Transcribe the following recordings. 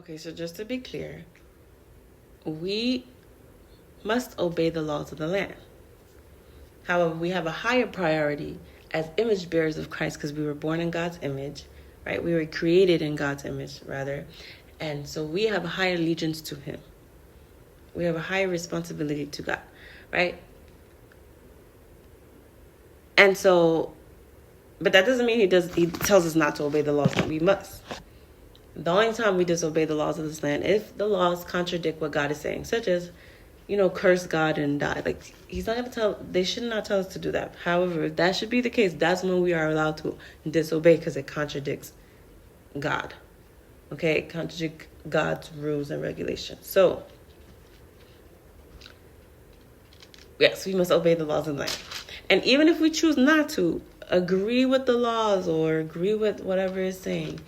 Okay, so just to be clear, we must obey the laws of the land. However, we have a higher priority as image bearers of Christ because we were born in God's image, right? We were created in God's image, rather. And so we have a higher allegiance to him. We have a higher responsibility to God, right? And so, but that doesn't mean he tells us not to obey the laws, that we must. The only time we disobey the laws of this land, if the laws contradict what God is saying, such as, curse God and die. Like, he's not going to they should not tell us to do that. However, if that should be the case, that's when we are allowed to disobey because it contradicts God. Okay? It contradicts God's rules and regulations. So, yes, we must obey the laws of the land. And even if we choose not to agree with the laws or agree with whatever it's saying,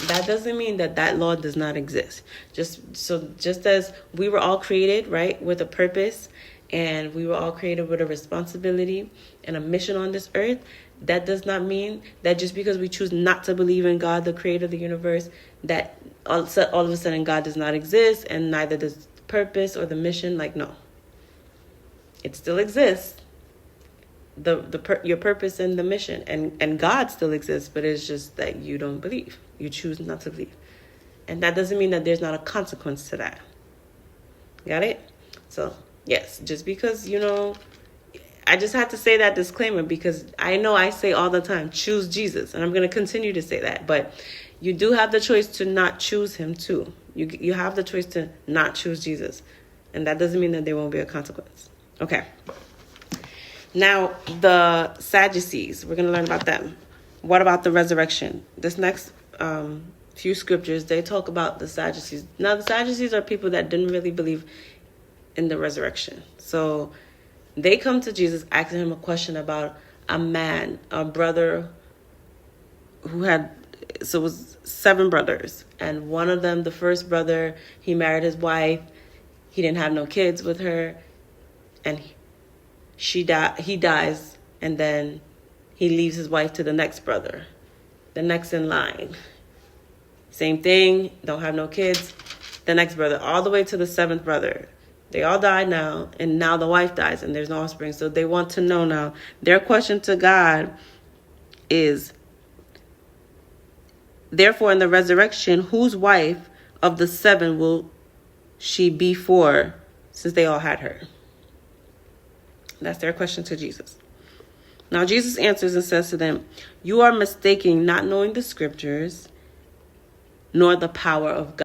that doesn't mean that law does not exist. Just as we were all created, right, with a purpose, and we were all created with a responsibility and a mission on this earth, that does not mean that just because we choose not to believe in God, the creator of the universe, that all of a sudden God does not exist, and neither does the purpose or the mission. Like, no. It still exists. Your purpose and the mission and God still exists, but it's just that you don't believe. You choose not to believe. And that doesn't mean that there's not a consequence to that. Got it? So, yes, just because, I just had to say that disclaimer because I know I say all the time, choose Jesus. And I'm going to continue to say that. But you do have the choice to not choose him too. You have the choice to not choose Jesus. And that doesn't mean that there won't be a consequence. Okay. Now, the Sadducees, we're going to learn about them. What about the resurrection? This next few scriptures, they talk about the Sadducees. Now, the Sadducees are people that didn't really believe in the resurrection. So they come to Jesus asking him a question about a brother who had, so it was 7 brothers. And one of them, the first brother, he married his wife. He didn't have no kids with her. And he dies, and then he leaves his wife to the next brother, the next in line. Same thing, don't have no kids. The next brother, all the way to the 7th brother. They all died now, and now the wife dies, and there's no offspring. So they want to know now. Their question to God is, therefore, in the resurrection, whose wife of the 7 will she be for, since they all had her? That's their question to Jesus. Now, Jesus answers and says to them, you are mistaken, not knowing the scriptures, nor the power of God.